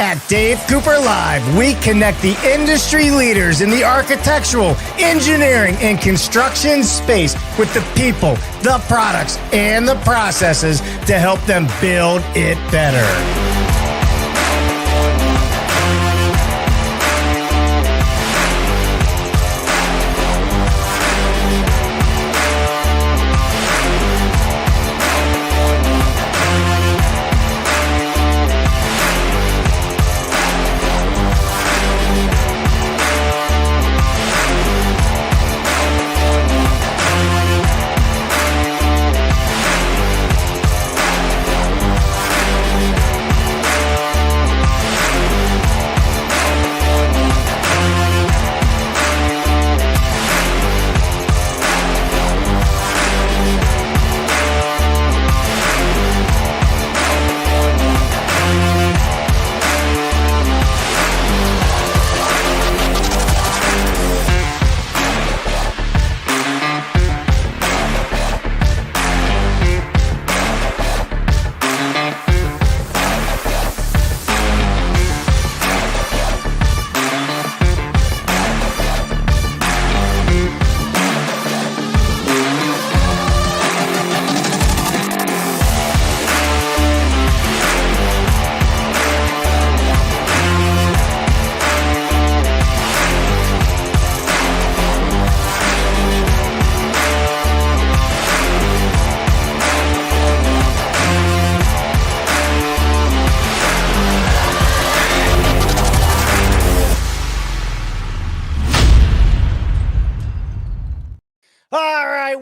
At Dave Cooper Live, we connect the industry leaders in the architectural, engineering, and construction space with the people, the products, and the processes to help them build it better.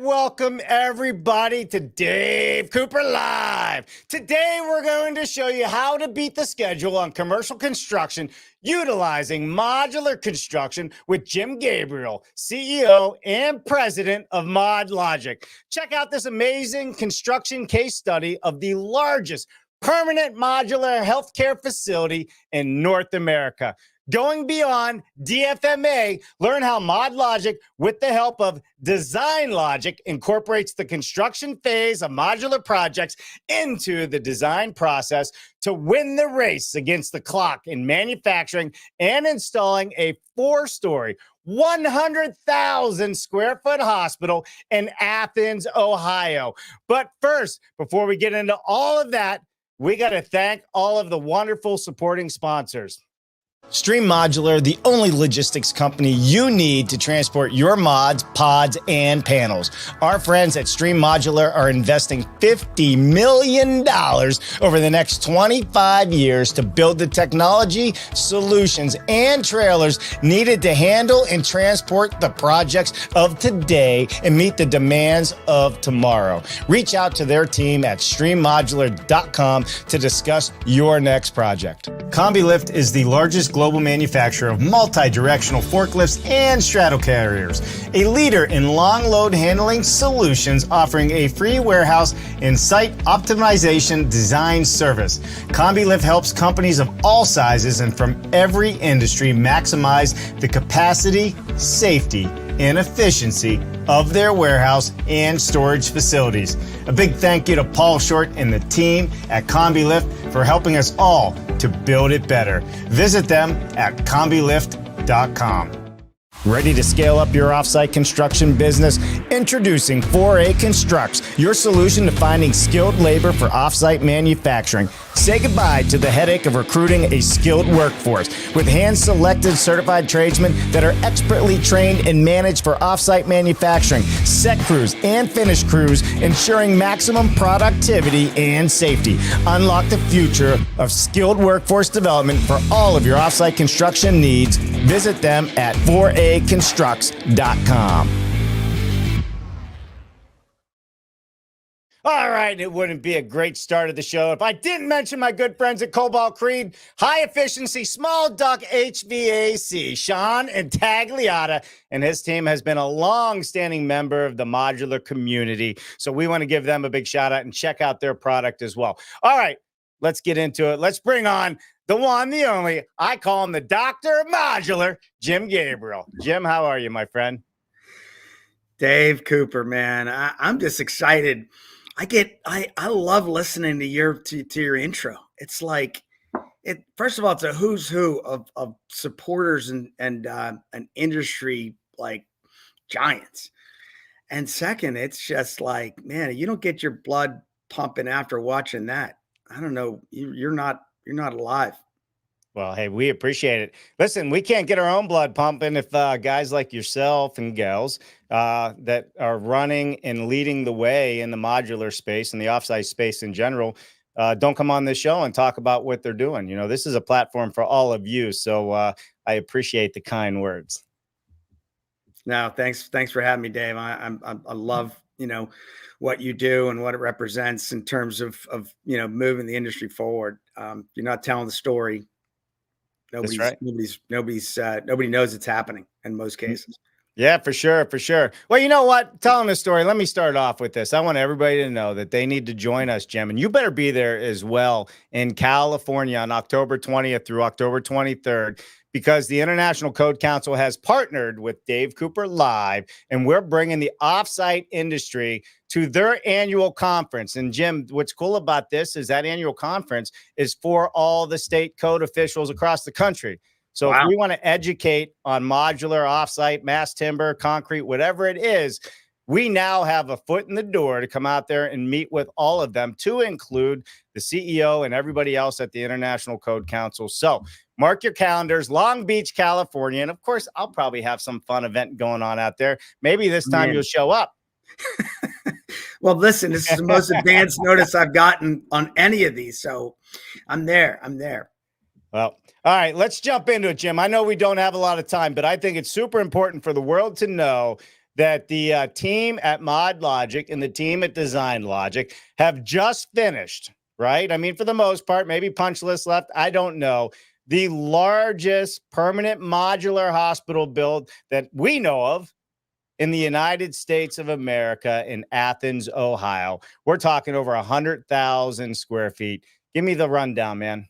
Welcome everybody to Dave Cooper Live. Today we're going to show you how to beat the schedule on commercial construction utilizing modular construction with Jim Gabriel, CEO and president of MODLOGIQ. Check out this amazing construction case study of the largest permanent modular healthcare facility in North America. Going beyond DFMA, learn how MODLOGIQ, with the help of Design Logic, incorporates the construction phase of modular projects into the design process to win the race against the clock in manufacturing and installing a 4-story, 100,000 square foot hospital in Athens, Ohio. But first, before we get into all of that, we got to thank all of the wonderful supporting sponsors. Stream Modular, the only logistics company you need to transport your mods, pods, and panels. Our friends at Stream Modular are investing $50 million over the next 25 years to build the technology, solutions, and trailers needed to handle and transport the projects of today and meet the demands of tomorrow. Reach out to their team at streammodular.com to discuss your next project. CombiLift is the largest global manufacturer of multi-directional forklifts and straddle carriers, a leader in long load handling solutions, offering a free warehouse and site optimization design service. CombiLift helps companies of all sizes and from every industry maximize the capacity, safety, and efficiency of their warehouse and storage facilities. A big thank you to Paul Short and the team at CombiLift for helping us all to build it better. Visit them at combilift.com. Ready to scale up your offsite construction business? Introducing 4A Constructs, your solution to finding skilled labor for offsite manufacturing. Say goodbye to the headache of recruiting a skilled workforce with hand-selected certified tradesmen that are expertly trained and managed for offsite manufacturing, set crews, and finish crews, ensuring maximum productivity and safety. Unlock the future of skilled workforce development for all of your offsite construction needs. Visit them at 4aconstructs.com. All right, it wouldn't be a great start of the show if I didn't mention my good friends at Cobalt Creed, high efficiency, small duct HVAC. Sean Intagliata and his team has been a long-standing member of the modular community, so we want to give them a big shout out and check out their product as well. All right, let's get into it. Let's bring on the one, the only, I call him the Doctor of Modular, Jim Gabriel. Jim, how are you, my friend? Dave Cooper, man, I'm just excited. I love listening to your intro. It's like First of all, it's a who's who of supporters and industry like giants. And second, it's just like, man, you don't get your blood pumping after watching that. I don't know. You're not alive. Well, hey, we appreciate it. Listen, we can't get our own blood pumping if guys like yourself and gals that are running and leading the way in the modular space and the offsite space in general don't come on this show and talk about what they're doing. You know, this is a platform for all of you. So I appreciate the kind words. No, thanks for having me, Dave. I love what you do and what it represents in terms of moving the industry forward. You're not telling the story. That's right. Nobody knows it's happening in most cases. Yeah, for sure, for sure. Well, you know what? Telling the story, let me start off with this. I want everybody to know that they need to join us, Jim, and you better be there as well in California on October 20th through October 23rd, because the International Code Council has partnered with Dave Cooper Live, and we're bringing the offsite industry to their annual conference. And Jim, what's cool about this is that annual conference is for all the state code officials across the country. So if we want to educate on modular, offsite, mass timber, concrete, whatever it is, we now have a foot in the door to come out there and meet with all of them, to include the CEO and everybody else at the International Code Council. So mark your calendars, Long Beach, California. And of course, I'll probably have some fun event going on out there. Maybe this time you'll show up. Well, listen, this is the most advanced notice I've gotten on any of these. So I'm there. Well, all right, let's jump into it, Jim. I know we don't have a lot of time, but I think it's super important for the world to know that the team at MODLOGIQ and the team at Design Logic have just finished, right? I mean, for the most part, maybe punch list left, I don't know. The largest permanent modular hospital build that we know of in the United States of America in Athens, Ohio. We're talking over 100,000 square feet. Give me the rundown, man.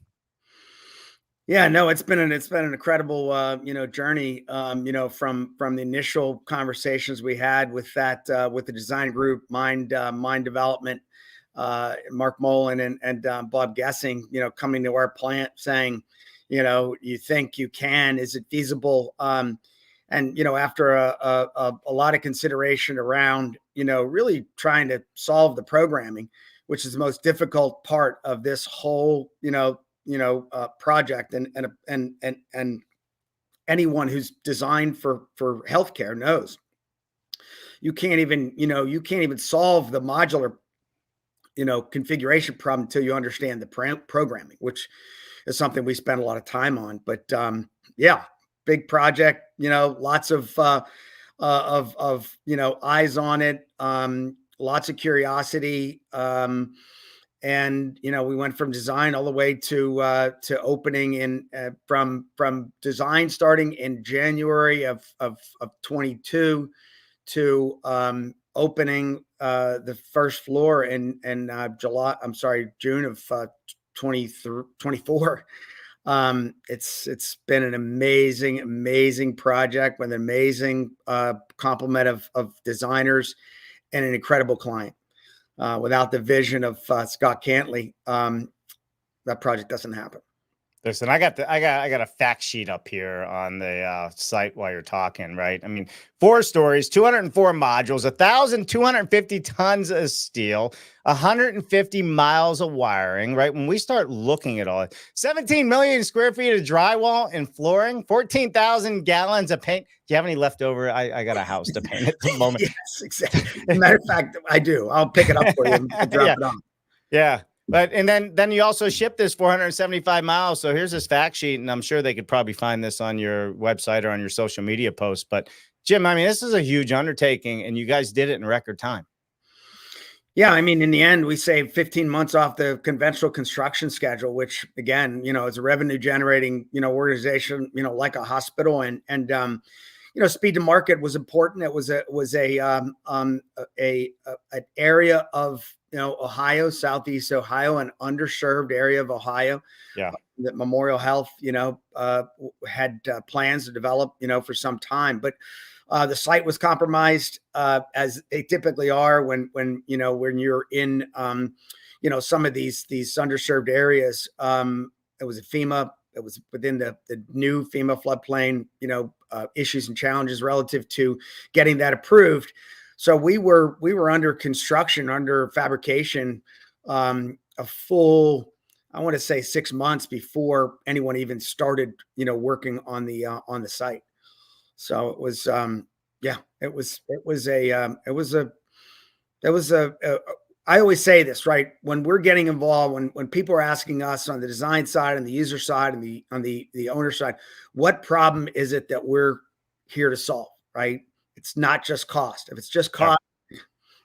Yeah, no, it's been an incredible journey. From the initial conversations we had with with the design group, Mind Development, Mark Mullen and Bob Gessing, coming to our plant saying, you think you can? Is it feasible? And after a lot of consideration around really trying to solve the programming, which is the most difficult part of this whole project, and anyone who's designed for healthcare knows you can't even solve the modular configuration problem until you understand the programming, which is something we spend a lot of time on. But yeah, big project, lots of eyes on it, lots of curiosity. And we went from design all the way to opening in from design starting in January of 22 to opening the first floor in June of 24. It's been an amazing project with an amazing complement of designers and an incredible client. Without the vision of Scott Cantley, that project doesn't happen. Listen, I got a fact sheet up here on the site while you're talking, right? I mean, 4 stories, 204 modules, 1,250 tons of steel, 150 miles of wiring, right? When we start looking at all it, 17 million square feet of drywall and flooring, 14,000 gallons of paint. Do you have any leftover? I got a house to paint at the moment. Yes, exactly. As a matter of fact, I do. I'll pick it up for you and drop it off. Yeah. But and then you also ship this 475 miles. So here's this fact sheet, and I'm sure they could probably find this on your website or on your social media posts. But Jim, I mean, this is a huge undertaking, and you guys did it in record time. Yeah, I mean, in the end, we saved 15 months off the conventional construction schedule, which again, is a revenue generating, organization, like a hospital, and speed to market was important. It was an area of Ohio, Southeast Ohio, an underserved area of Ohio. Yeah, that Memorial Health, had plans to develop, for some time, but the site was compromised, as they typically are when you're in, some of these underserved areas. It was a FEMA. It was within the new FEMA floodplain, issues and challenges relative to getting that approved. So we were under construction, under fabrication, a full, I want to say 6 months before anyone even started, working on the site. So it was, I always say this, right? When we're getting involved, when people are asking us on the design side and the user side and on the owner side, what problem is it that we're here to solve, right? It's not just cost. If it's just cost,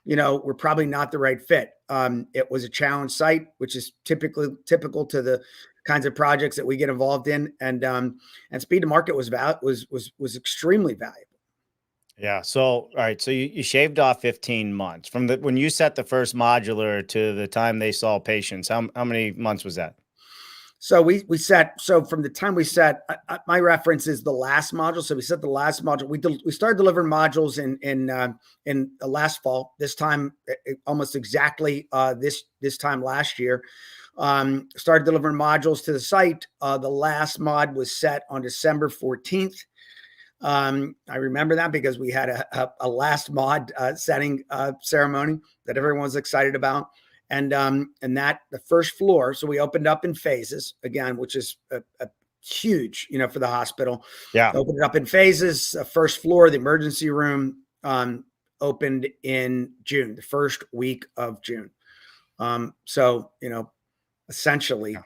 we're probably not the right fit. It was a challenge site, which is typical to the kinds of projects that we get involved in, and speed to market was extremely valuable. Yeah. So, all right. So you shaved off 15 months from when you set the first modular to the time they saw patients. How many months was that? So from the time we set, my reference is the last module. So we set the last module. We started delivering modules in the last fall. This time, almost exactly this time last year, started delivering modules to the site. The last mod was set on December 14th. I remember that because we had a last mod setting ceremony that everyone was excited about. And that the first floor, so we opened up in phases again, which is a huge, for the hospital. Yeah. Opened it up in phases. First floor, the emergency room, opened in June, the first week of June. So, essentially,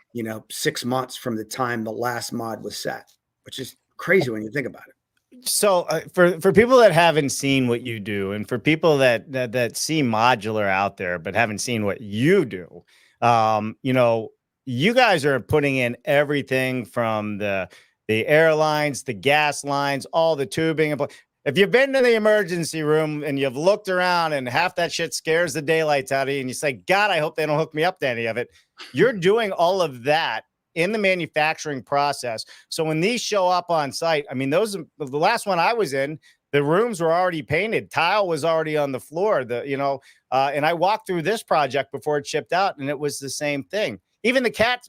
6 months from the time the last mod was set, which is crazy when you think about it. So for people that haven't seen what you do, and for people that see modular out there but haven't seen what you do, you guys are putting in everything from the airlines, the gas lines, all the tubing. If you've been to the emergency room and you've looked around and half that shit scares the daylights out of you, and you say, God, I hope they don't hook me up to any of it. You're doing all of that in the manufacturing process. So when these show up on site, I mean, the last one I was in, the rooms were already painted. Tile was already on the floor, and I walked through this project before it shipped out, and it was the same thing. Even the CAT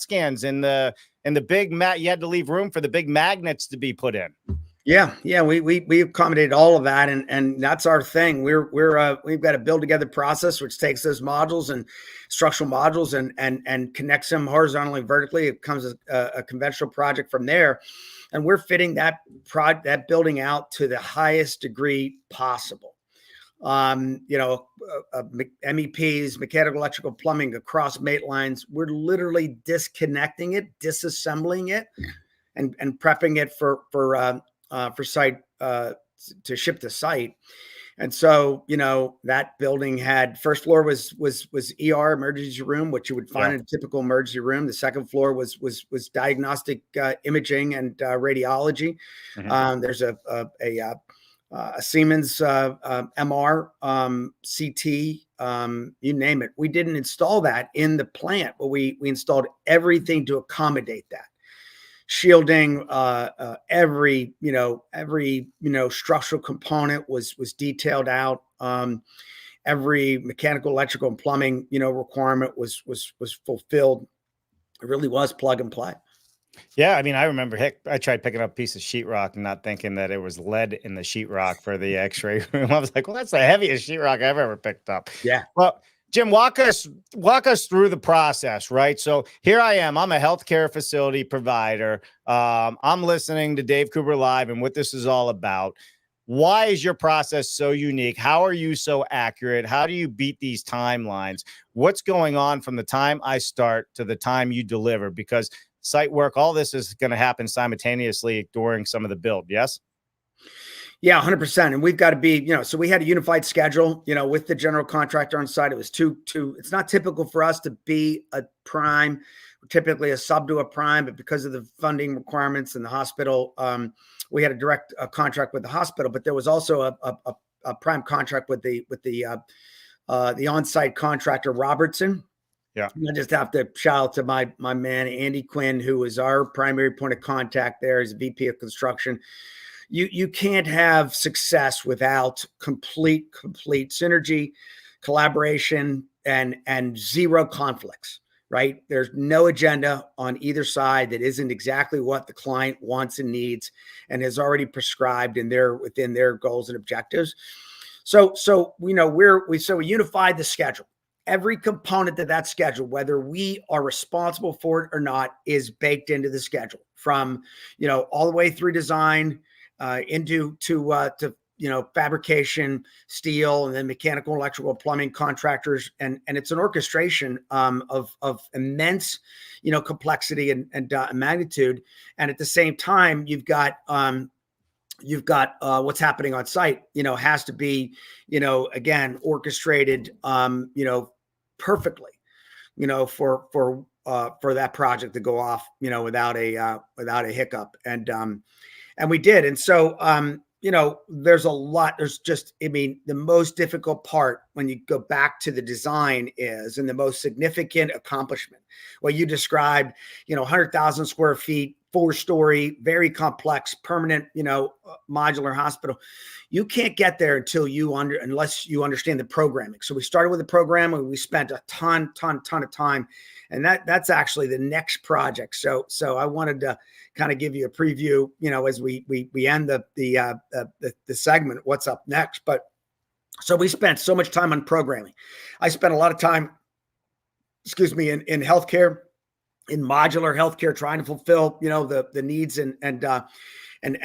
scans and the big you had to leave room for the big magnets to be put in. Yeah. We accommodated all of that, and that's our thing. We've got a build together process which takes those modules and structural modules and connects them horizontally, vertically. It becomes a conventional project from there, and we're fitting that building out to the highest degree possible. MEPs, mechanical, electrical, plumbing across mate lines. We're literally disconnecting it, disassembling it, and prepping it for site to ship to site. And so, that building had first floor was ER, emergency room, which you would find in a typical emergency room. The second floor was diagnostic imaging and radiology. Mm-hmm. There's a Siemens MR, CT, you name it. We didn't install that in the plant, but we installed everything to accommodate that. Shielding, every structural component was detailed out. Every mechanical, electrical, and plumbing, requirement was fulfilled. It really was plug and play. Yeah, I mean, I remember, I tried picking up a piece of sheetrock and not thinking that it was lead in the sheetrock for the X-ray room. I was like, well, that's the heaviest sheetrock I've ever picked up. Yeah. Well, Jim, walk us through the process, right? So here I am. I'm a healthcare facility provider. I'm listening to Dave Cooper Live and what this is all about. Why is your process so unique? How are you so accurate? How do you beat these timelines? What's going on from the time I start to the time you deliver? Because site work, all this is going to happen simultaneously during some of the build. Yes? Yeah, 100%. And we've got to be, so we had a unified schedule, with the general contractor on site. It was two. It's not typical for us to be a prime, typically a sub to a prime, but because of the funding requirements in the hospital, we had a direct contract with the hospital, but there was also a prime contract with the on-site contractor Robertson. Yeah. I just have to shout out to my man, Andy Quinn, who is our primary point of contact there. He's a VP of construction. You can't have success without complete synergy, collaboration, and zero conflicts. right? There's no agenda on either side that isn't exactly what the client wants and needs and is already prescribed within their goals and objectives. So we unified the schedule. Every component of that schedule, whether we are responsible for it or not, is baked into the schedule, from all the way through design into fabrication, steel, and then mechanical, electrical, plumbing contractors, and it's an orchestration of immense complexity and magnitude. And at the same time, you've got what's happening on site, has to be, again, orchestrated, perfectly, for that project to go off, without a hiccup. And we did. And so, there's the most difficult part when you go back to the design and the most significant accomplishment, what you described, 100,000 square feet, 4-story, very complex, permanent, modular hospital. You can't get there unless you understand the programming. So we started with the programming. We spent a ton of time, and that's actually the next project. So I wanted to kind of give you a preview, as we end the segment, what's up next. But so we spent so much time on programming. I spent a lot of time, in healthcare, in modular healthcare, trying to fulfill, the needs and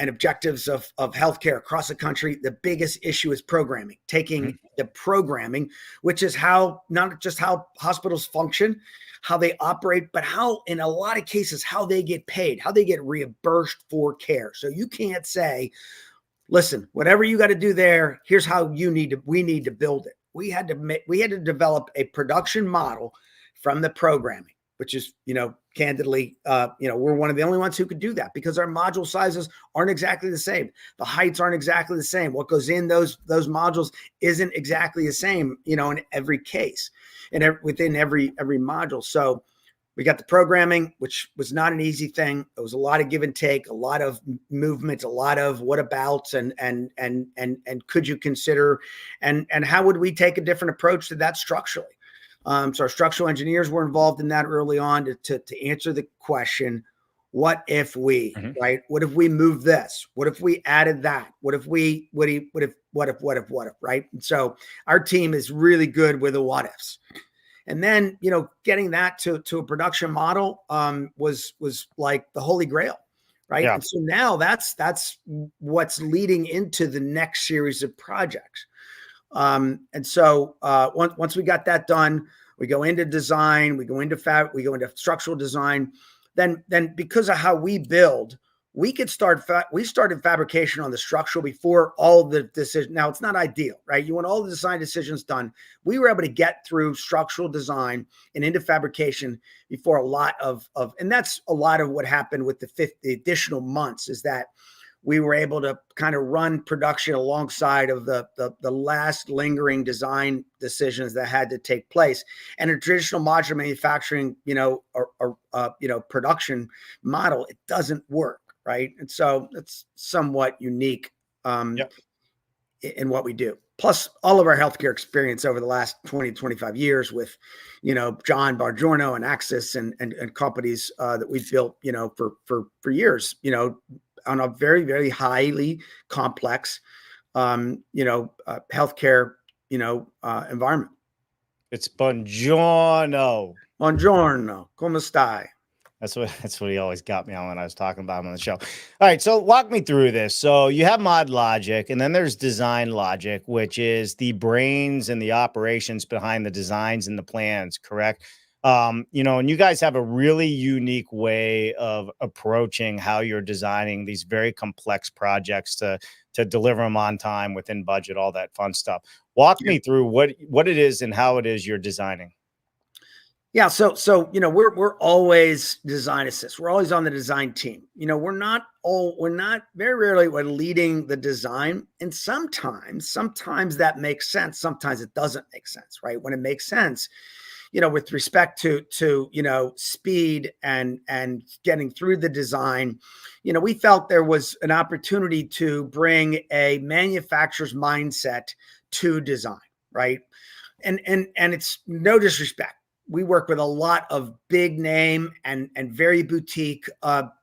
objectives of healthcare across the country. The biggest issue is programming, taking the programming, which is not just how hospitals function, how they operate, but how, in a lot of cases, how they get paid, how they get reimbursed for care. So you can't say, listen, whatever you got to do there, here's how we need to build it. We had to develop a production model from the programming, which is, candidly, we're one of the only ones who could do that, because our module sizes aren't exactly the same. The heights aren't exactly the same. What goes in those modules isn't exactly the same, in every case and within every module. So we got the programming, which was not an easy thing. It was a lot of give and take, a lot of movement, a lot of what abouts and could you consider, and how would we take a different approach to that structurally? So our structural engineers were involved in that early on to answer the question, what if we, right? What if we moved this? What if we added that? What if, right? And so our team is really good with the what ifs. And then, getting that to a production model was like the holy grail, right? Yeah. And so now that's what's leading into the next series of projects. And so once we got that done, we go into design, we go into structural design. Then because of how we build, we started fabrication on the structural before all the decisions. Now, it's not ideal, right? You want all the design decisions done. We were able to get through structural design and into fabrication before a lot of and that's a lot of what happened with the additional months, is that we were able to kind of run production alongside of the last lingering design decisions that had to take place. And a traditional modular manufacturing, production model, it doesn't work, right? And so it's somewhat unique in what we do. Plus all of our healthcare experience over the last 20, 25 years with, John Bargiorno and Axis and companies that we've built, for years, on a very, very highly complex, healthcare, environment. It's buongiorno. Buongiorno. Come stai? That's what he always got me on when I was talking about him on the show. All right, so walk me through this. So you have MODLOGIQ, and then there's Design Logic, which is the brains and the operations behind the designs and the plans, correct? And you guys have a really unique way of approaching how you're designing these very complex projects to deliver them on time, within budget, all that fun stuff. Walk me through what it is and how it is you're designing. Yeah. So, we're always design assists. We're always on the design team. We're not very rarely we're leading the design. And sometimes that makes sense. Sometimes it doesn't make sense, right? When it makes sense, with respect to speed and getting through the design, we felt there was an opportunity to bring a manufacturer's mindset to design, right? And it's no disrespect, we work with a lot of big name and very boutique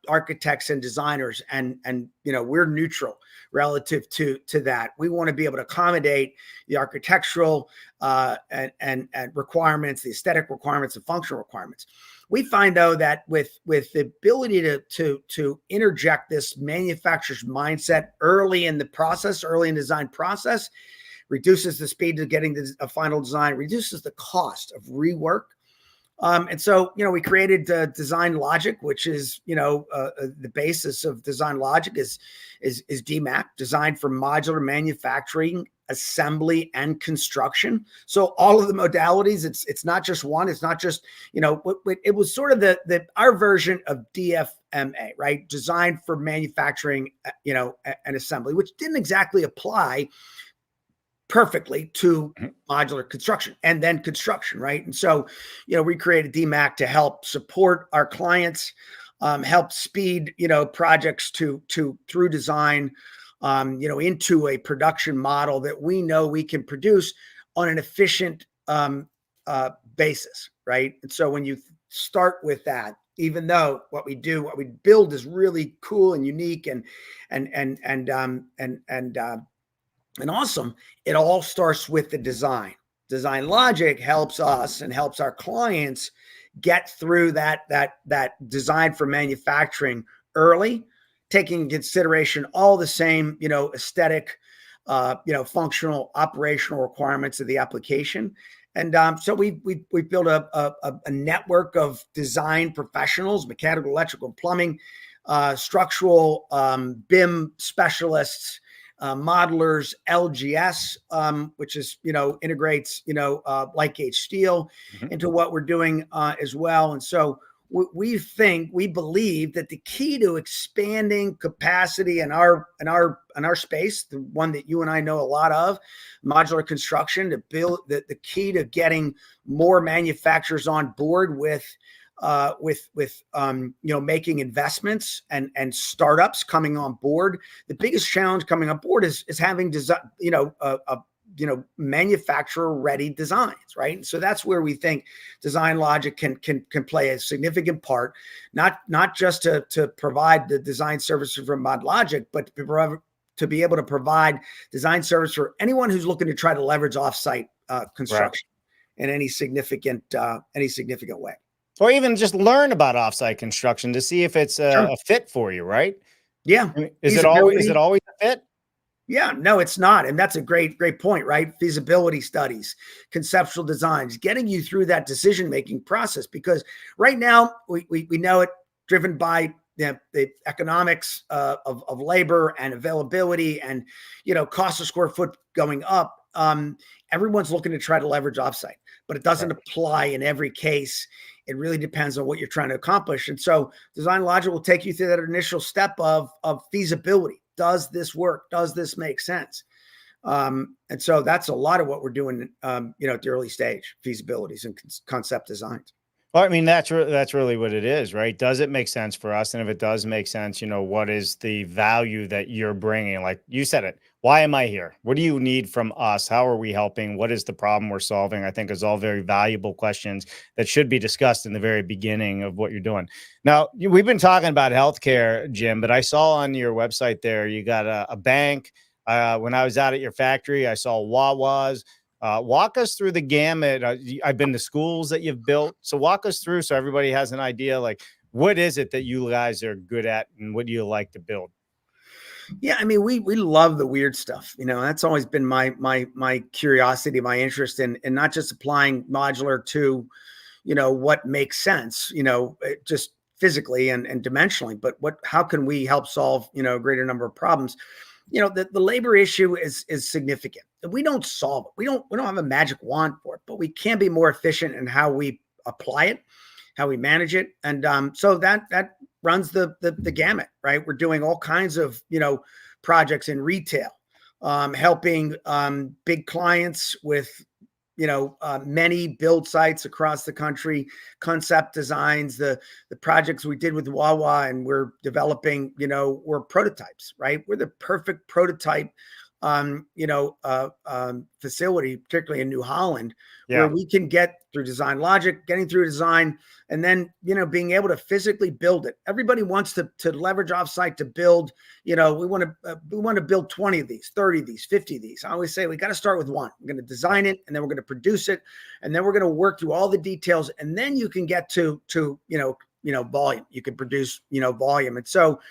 architects and designers, and we're neutral relative to that. We want to be able to accommodate the architectural and requirements, the aesthetic requirements, the functional requirements. We find though that with the ability to interject this manufacturer's mindset early in the process, early in design process, reduces the speed to getting a final design, reduces the cost of rework. And so, we created Design Logic, which is, the basis of Design Logic is DMAC, designed for modular manufacturing, assembly, and construction. So all of the modalities, it's not just one. It's not just, it was sort of our version of DFMA, right? Designed for manufacturing, and assembly, which didn't exactly apply perfectly to modular construction and then construction, right? And so, we created DMAC to help support our clients, help speed, projects through design, into a production model that we know we can produce on an efficient basis, right? And so when you start with that, even though what we build is really cool and unique and awesome, it all starts with the design. Design Logic helps us and helps our clients get through that design for manufacturing early, taking into consideration all the same, aesthetic, functional, operational requirements of the application. And so we built a network of design professionals, mechanical, electrical, plumbing, structural, BIM specialists, modelers, LGS, which is, integrates, light gauge steel into what we're doing as well. And so we believe that the key to expanding capacity in our space, the one that you and I know a lot of, modular construction, to build the key to getting more manufacturers on board with making investments and startups coming on board. The biggest challenge coming on board is having design, manufacturer ready designs, right? And so that's where we think Design Logic can play a significant part, not just to provide the design services from MODLOGIQ, but to be able to provide design service for anyone who's looking to try to leverage offsite construction in any significant way. Or even just learn about offsite construction to see if it's a fit for you, right? Yeah. I mean, is it always a fit? Yeah, no, it's not. And that's a great point, right? Feasibility studies, conceptual designs, getting you through that decision-making process, because right now we know it, driven by the economics of labor and availability and, cost of square foot going up. Everyone's looking to try to leverage offsite, but it doesn't apply in every case. It really depends on what you're trying to accomplish. And so Design Logic will take you through that initial step of feasibility. Does this work? Does this make sense? And so that's a lot of what we're doing, at the early stage, feasibilities and concept designs. Well, I mean, that's really what it is, right? Does it make sense for us? And if it does make sense, what is the value that you're bringing? Like you said it, why am I here? What do you need from us? How are we helping? What is the problem we're solving? I think is all very valuable questions that should be discussed in the very beginning of what you're doing. Now, we've been talking about healthcare, Jim, but I saw on your website there, you got a bank. When I was out at your factory, I saw Wawa's. Walk us through the gamut. I've been to schools that you've built. So walk us through so everybody has an idea, like, what is it that you guys are good at and what do you like to build? Yeah, I mean, we love the weird stuff. That's always been my curiosity, my interest in not just applying modular to, what makes sense, just physically and dimensionally, but how can we help solve, a greater number of problems? The labor issue is significant. We don't solve it. We don't have a magic wand for it, but we can be more efficient in how we apply it, how we manage it. And so that runs the gamut, right? We're doing all kinds of, projects in retail, helping big clients with, many build sites across the country, concept designs, the projects we did with Wawa, and we're developing, we're prototypes, right? We're the perfect prototype facility, particularly in New Holland, where Yeah. we can get through design logic, getting through design, and then, being able to physically build it. Everybody wants to leverage offsite to build. We want to build 20 of these, 30 of these, 50 of these. I always say we got to start with one. We're going to design it, and then we're going to produce it, and then we're going to work through all the details, and then you can get to volume. You can produce volume. And so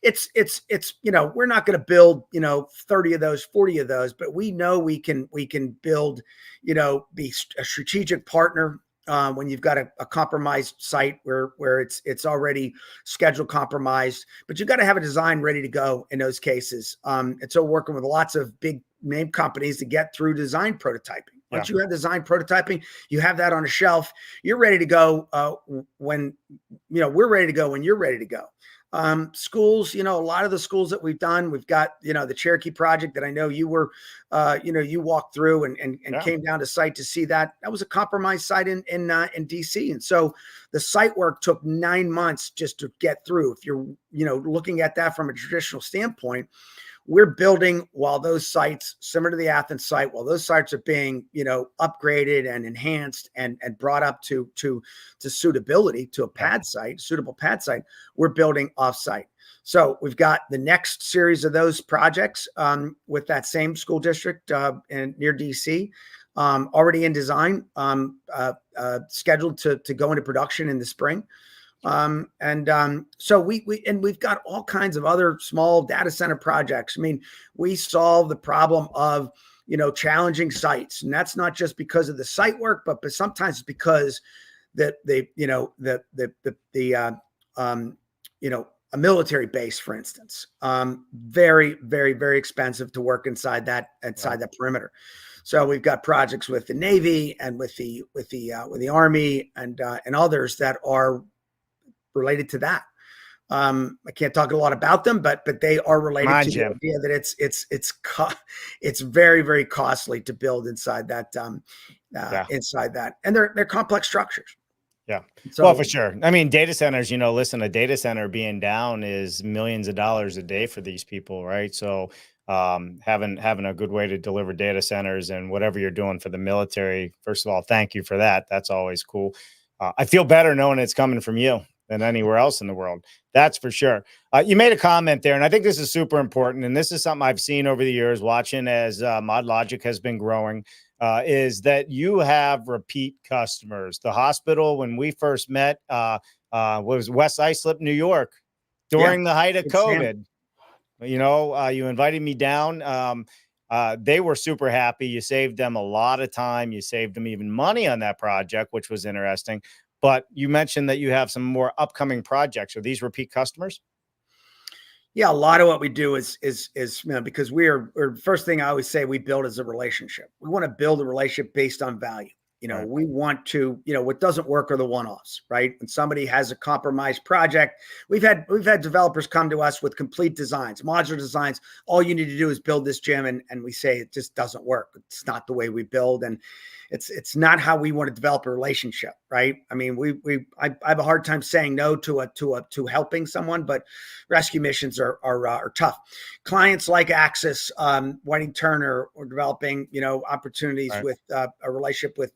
it's we're not going to build 30 of those, 40 of those, but we know we can build, be a strategic partner. When you've got a compromised site where it's already schedule compromised, but you've got to have a design ready to go in those cases. And so working with lots of big name companies to get through design prototyping. Once you have design prototyping, you have that on a shelf, you're ready to go when we're ready to go when you're ready to go. Schools, a lot of the schools that we've done, we've got, the Cherokee project that I know you were, you walked through and came down to site to see that. That was a compromised site in DC. And so the site work took 9 months just to get through. If you're, looking at that from a traditional standpoint, we're building while those sites, similar to the Athens site, while those sites are being, upgraded and enhanced and brought up to suitability to a pad site, suitable pad site, we're building offsite. So we've got the next series of those projects with that same school district and near DC, already in design, scheduled to go into production in the spring. So we've got all kinds of other small data center projects. I mean, we solve the problem of, challenging sites, and that's not just because of the site work, but sometimes it's because a military base, for instance, very, very, very expensive to work inside that perimeter. So we've got projects with the Navy and with the Army and others that are related to that. I can't talk a lot about them, but they are related to the idea that it's very, very costly to build inside that and they're complex structures. Yeah. So, well, for sure. I mean, data centers, listen, a data center being down is millions of dollars a day for these people, right? So having a good way to deliver data centers and whatever you're doing for the military, first of all, thank you for that. That's always cool. I feel better knowing it's coming from you than anywhere else in the world. That's for sure. You made a comment there, and I think this is super important. And this is something I've seen over the years watching as MODLOGIQ has been growing, is that you have repeat customers. The hospital, when we first met, was West Islip, New York, during the height of COVID. You invited me down. They were super happy. You saved them a lot of time. You saved them even money on that project, which was interesting. But you mentioned that you have some more upcoming projects. Are these repeat customers? Yeah, a lot of what we do is because we're first thing I always say we build is a relationship. We want to build a relationship based on value. Right. We want to, what doesn't work are the one-offs, right? When somebody has a compromised project, we've had developers come to us with complete designs, modular designs. All you need to do is build this gym, and we say it just doesn't work. It's not the way we build, and it's not how we want to develop a relationship, right? I mean, I have a hard time saying no to helping someone, but rescue missions are tough. Clients like Axis, Whiting Turner, or developing opportunities with a relationship with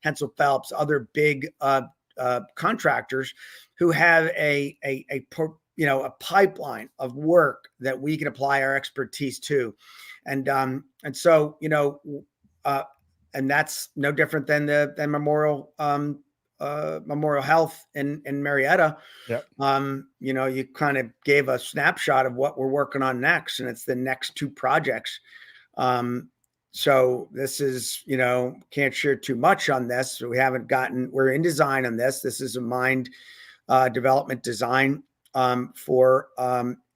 Hensel Phelps, other big contractors who have a pipeline of work that we can apply our expertise to, and so and that's no different than Memorial Health in Marietta. Yep. You kind of gave a snapshot of what we're working on next, and it's the next two projects. So this is, can't share too much on this. We're in design on this. This is a mind development design for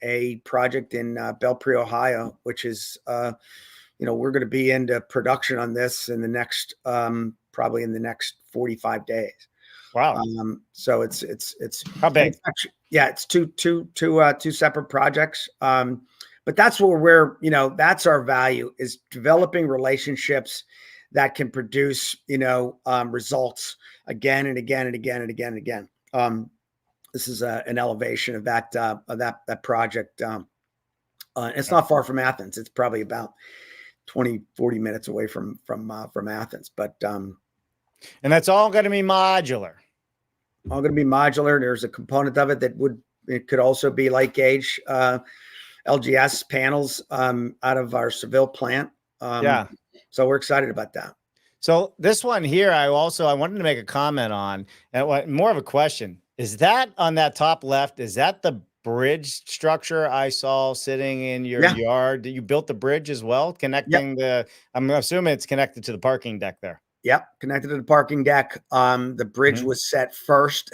a project in Belpre, Ohio, which is, we're going to be into production on this in the next, probably in the next 45 days. Wow. So it's how big? It's two separate projects. But that's where that's our value, is developing relationships that can produce, results again and again and again and again and again. This is an elevation of that project It's not far from Athens. It's probably about 20, 40 minutes away from Athens, but And that's all going to be modular. All going to be modular. There's a component of it that it could also be light gauge LGS panels out of our Seville plant. Yeah. So we're excited about that. So this one here, I wanted to make a comment on, and more of a question. Is that on that top left? Is that the bridge structure I saw sitting in your yard? You built the bridge as well, connecting I'm assuming it's connected to the parking deck there. Yep, connected to the parking deck. The bridge was set first.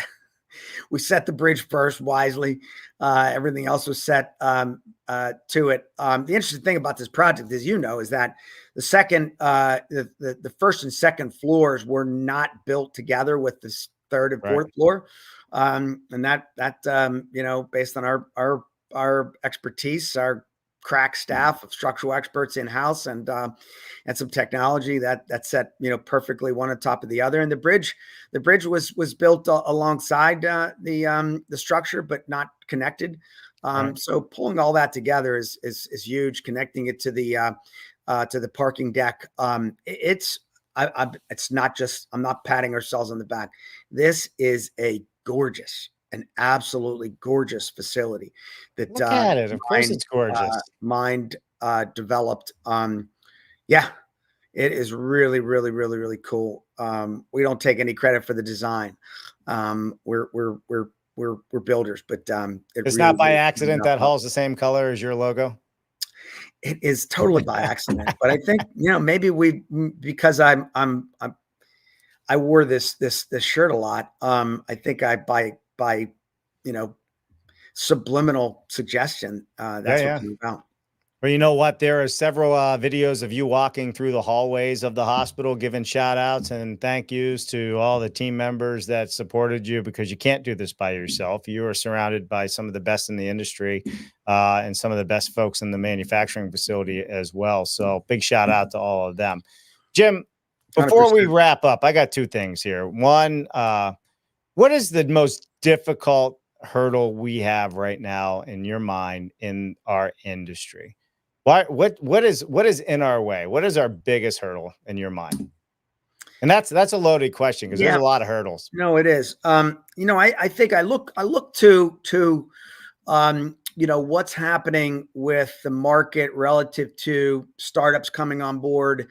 We set the bridge first wisely. Everything else was set to it. The interesting thing about this project, as you know, is that the second, the first and second floors were not built together with the third and fourth floor. And that you know, based on our expertise, our crack staff of structural experts in house, and some technology that set, you know, perfectly one on top of the other. And the bridge was built alongside the structure, but not connected. So pulling all that together is huge. Connecting it to the parking deck. It's not just, I'm not patting ourselves on the back. This is an absolutely gorgeous facility that look at it. Of course it's gorgeous. Mind developed. Yeah, it is really, really, really, really cool. We don't take any credit for the design. We're builders, but it's really, not by accident that hall's the same color as your logo. It is totally by accident, but I think, you know, maybe because I wore this shirt a lot. I think by you know, subliminal suggestion, that's what came about. Well, you know what? There are several videos of you walking through the hallways of the hospital, giving shout outs and thank yous to all the team members that supported you, because you can't do this by yourself. You are surrounded by some of the best in the industry and some of the best folks in the manufacturing facility as well. So big shout out to all of them. Jim, before 100%. We wrap up, I got two things here. One, what is the most difficult hurdle we have right now in your mind in our industry? What is in our way? What is our biggest hurdle in your mind? And that's a loaded question, because there's a lot of hurdles. No, it is. You know, I think I look to you know, what's happening with the market relative to startups coming on board.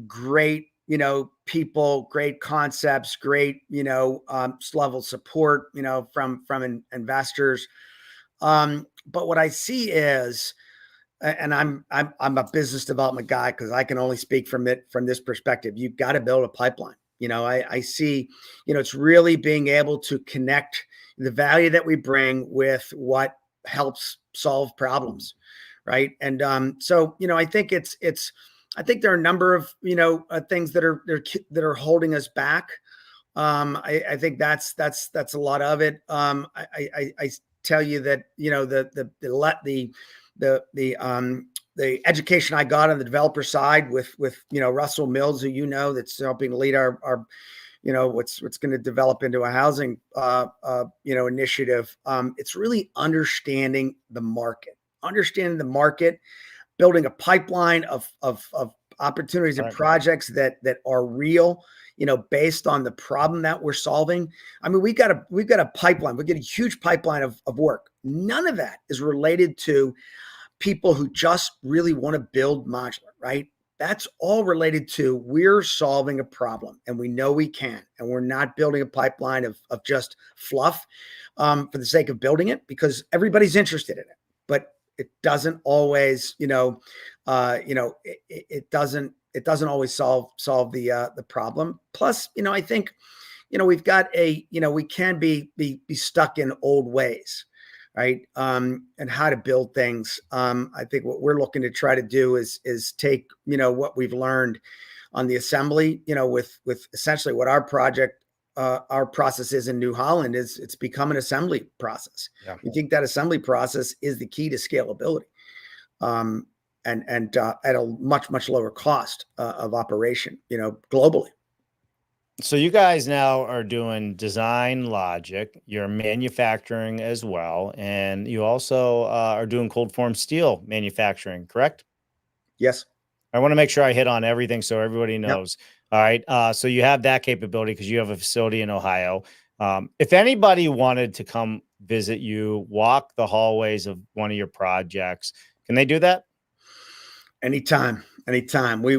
Great, you know, people, great concepts, great, you know, level support, you know, from investors. But what I see is, and I'm a business development guy, because I can only speak from this perspective. You've got to build a pipeline. You know, I see, you know, it's really being able to connect the value that we bring with what helps solve problems, right? And so, you know, I think I think there are a number of, you know, things that are holding us back. I think that's a lot of it. I tell you that, you know, the education I got on the developer side with you know, Russell Mills, who, you know, that's helping lead our you know, what's going to develop into a housing you know, initiative. It's really understanding the market, building a pipeline of opportunities and projects that are real, you know, based on the problem that we're solving. I mean, we've got a pipeline. We get a huge pipeline of work. None of that is related to people who just really want to build modular, right? That's all related to, we're solving a problem, and we know we can, and we're not building a pipeline of just fluff for the sake of building it, because everybody's interested in it, but it doesn't always, you know, it doesn't always solve the problem. Plus, you know, I think, you know, we've got you know, we can be stuck in old ways, right? And how to build things. I think what we're looking to try to do is take, you know, what we've learned on the assembly, you know, with essentially what our process is in New Holland is, it's become an assembly process. Yeah. We think that assembly process is the key to scalability, and at a much lower cost of operation, you know, globally. So you guys now are doing design logic, you're manufacturing as well, and you also are doing cold form steel manufacturing, correct? Yes. I want to make sure I hit on everything so everybody Yep. knows. All right. So you have that capability because you have a facility in Ohio. If anybody wanted to come visit you, walk the hallways of one of your projects, can they do that? Anytime, anytime. We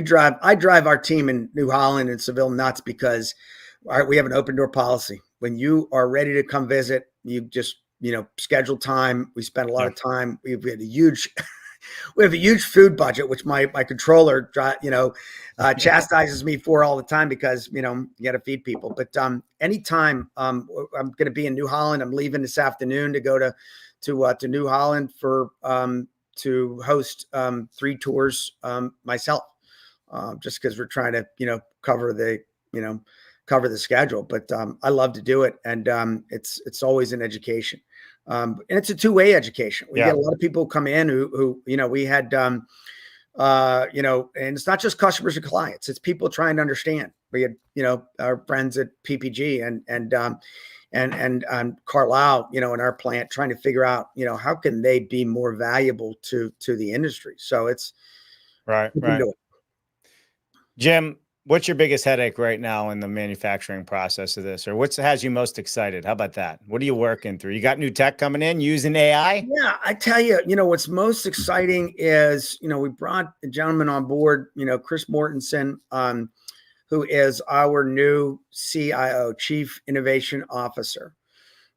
drive. I drive our team in New Holland and Seville nuts because we have an open door policy. When you are ready to come visit, you just schedule time. We spend a lot Yeah. of time. We had a huge we have a huge food budget, which my controller, chastises me for all the time because you got to feed people. But anytime I'm going to be in New Holland, I'm leaving this afternoon to go to New Holland for to host 3 tours myself, just because we're trying to cover the cover the schedule. But I love to do it, and it's always an education. And it's a two-way education. We Yeah. get a lot of people come in who we had, and it's not just customers and clients; it's people trying to understand. We had, our friends at PPG and Carlisle, in our plant, trying to figure out, how can they be more valuable to the industry. So it's Right. we can Right. do it. Jim, what's your biggest headache right now in the manufacturing process of this, or what's has you most excited? How about that? What are you working through? You got new tech coming in using AI? Yeah, I tell you, what's most exciting is, we brought a gentleman on board, Chris Mortensen, who is our new CIO, Chief Innovation Officer,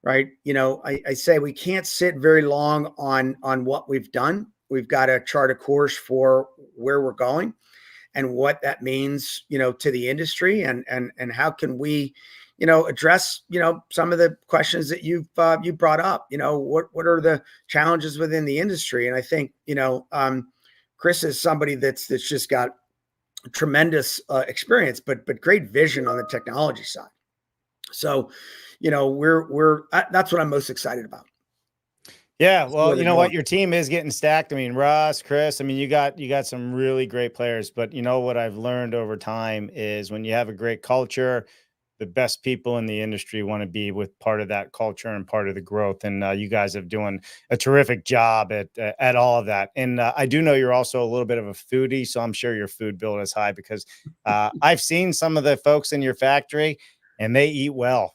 right? I say we can't sit very long on what we've done. We've got to chart a course for where we're going and what that means, to the industry, and how can we, address, some of the questions that you brought up. What are the challenges within the industry? And I think, Chris is somebody that's just got tremendous experience, but great vision on the technology side. So, that's what I'm most excited about. Yeah, See where well, you they're know what? going. Your team is getting stacked. I mean, Russ, Chris, I mean, you got some really great players, but you know what I've learned over time is when you have a great culture, the best people in the industry want to be with part of that culture and part of the growth. And you guys are doing a terrific job at all of that. And I do know you're also a little bit of a foodie, so I'm sure your food bill is high because I've seen some of the folks in your factory and they eat well.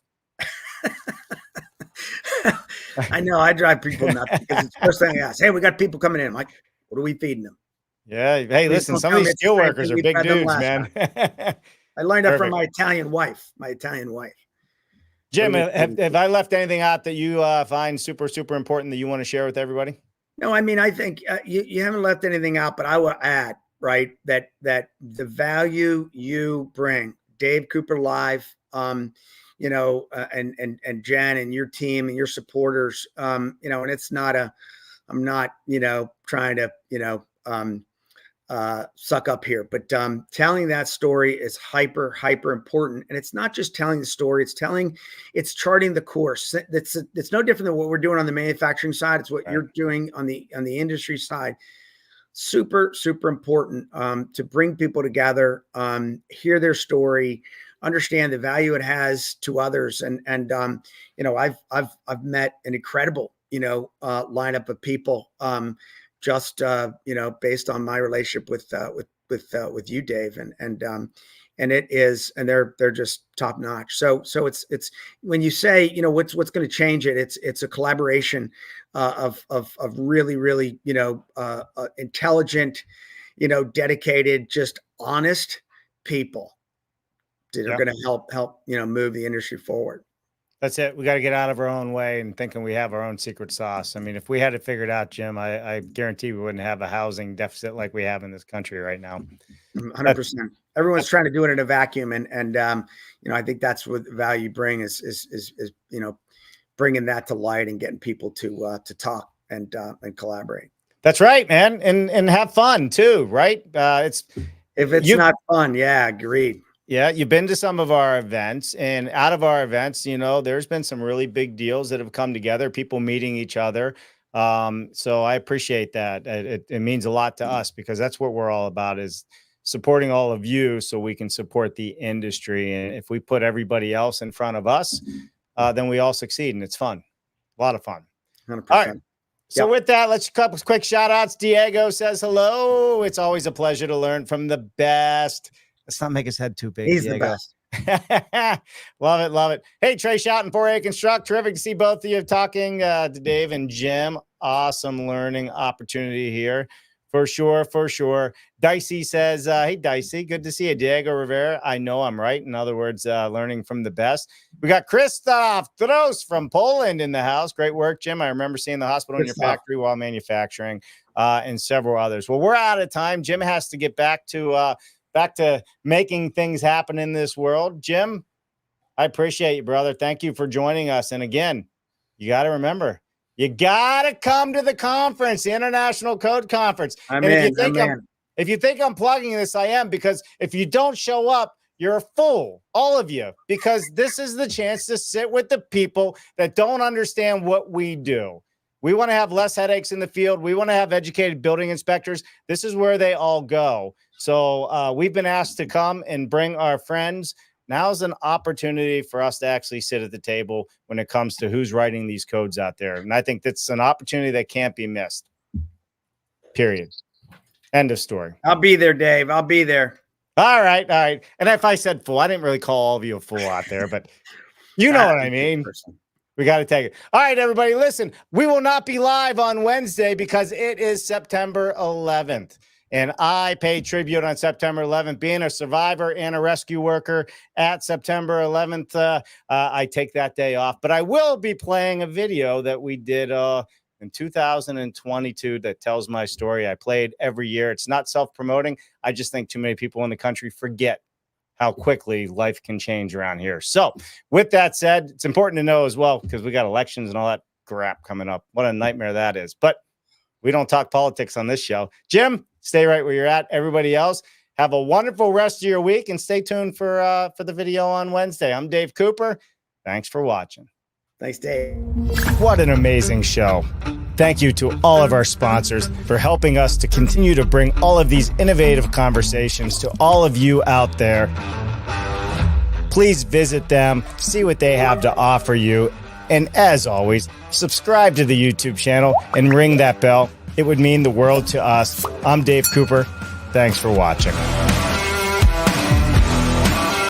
I know I drive people nuts because it's the first thing I ask. Hey, we got people coming in. I'm like, what are we feeding them? Yeah. Hey, Please listen, don't some of tell me these it's the steel same workers thing are we big fed them dudes, last man. time. I learned that from Perfect. my Italian wife. My Italian wife. What are Jim, we have, feeding have people? I left anything out that you find super, super important that you want to share with everybody? No, I mean, I think you haven't left anything out, but I will add, right, that the value you bring, Dave Cooper Live, and Jen and your team and your supporters, and it's not I'm not, trying to, suck up here, but telling that story is hyper important. And it's not just telling the story; it's charting the course. It's no different than what we're doing on the manufacturing side. It's what Right. you're doing on the industry side. Super important, to bring people together, hear their story, understand the value it has to others. And I've met an incredible lineup of people, just based on my relationship with you, Dave, and it is, and they're just top notch. So it's when you say, what's going to change it, it's a collaboration of really intelligent, dedicated, just honest people that are Yeah. going to help move the industry forward. That's it. We got to get out of our own way and thinking we have our own secret sauce. I mean, if we had it figured out, Jim, I guarantee we wouldn't have a housing deficit like we have in this country right now. 100%. Everyone's trying to do it in a vacuum, and I think that's what the value you bring is bringing that to light and getting people to talk and collaborate. That's right, man. And have fun too, right? It's If it's you not fun, yeah, agreed. Yeah, you've been to some of our events, and out of our events, there's been some really big deals that have come together, people meeting each other. So I appreciate that. It means a lot to us because that's what we're all about is supporting all of you so we can support the industry. And if we put everybody else in front of us, then we all succeed, and it's fun. A lot of fun. 100%. All right. So with that, let's a couple quick shout outs. Diego says hello. It's always a pleasure to learn from the best. Let's not make his head too big. He's Diego. the best. Love it. Love it. Hey, Trey Schouten, 4A Construct. Terrific to see both of you talking to Dave and Jim. Awesome learning opportunity here. For sure, for sure. Dicey says, hey, Dicey, good to see you. Diego Rivera, I know I'm right. In other words, learning from the best. We got Krzysztof Tros from Poland in the house. Great work, Jim. I remember seeing the hospital in your factory while manufacturing, and several others. Well, we're out of time. Jim has to get back to making things happen in this world. Jim, I appreciate you, brother. Thank you for joining us. And again, you got to remember, you got to come to the conference, the International Code Conference. If you think I'm plugging this, I am, because if you don't show up, you're a fool, all of you, because this is the chance to sit with the people that don't understand what we do. We want to have less headaches in the field. We want to have educated building inspectors. This is where they all go. So we've been asked to come and bring our friends. Now's an opportunity for us to actually sit at the table when it comes to who's writing these codes out there. And I think that's an opportunity that can't be missed. Period. End of story. I'll be there, Dave. I'll be there. All right. All right. And if I said fool, I didn't really call all of you a fool out there, but you know what I mean. We got to take it. All right, everybody, listen, we will not be live on Wednesday because it is September 11th. And I pay tribute on September 11th. Being a survivor and a rescue worker at September 11th, I take that day off. But I will be playing a video that we did in 2022 that tells my story. I played every year. It's not self-promoting. I just think too many people in the country forget how quickly life can change around here. So with that said, it's important to know as well, because we got elections and all that crap coming up. What a nightmare that is. But we don't talk politics on this show. Jim, stay right where you're at. Everybody else, have a wonderful rest of your week, and stay tuned for the video on Wednesday. I'm Dave Cooper. Thanks for watching. Thanks, Dave. What an amazing show. Thank you to all of our sponsors for helping us to continue to bring all of these innovative conversations to all of you out there. Please visit them, see what they have to offer you. And as always, subscribe to the YouTube channel and ring that bell. It would mean the world to us. I'm Dave Cooper. Thanks for watching.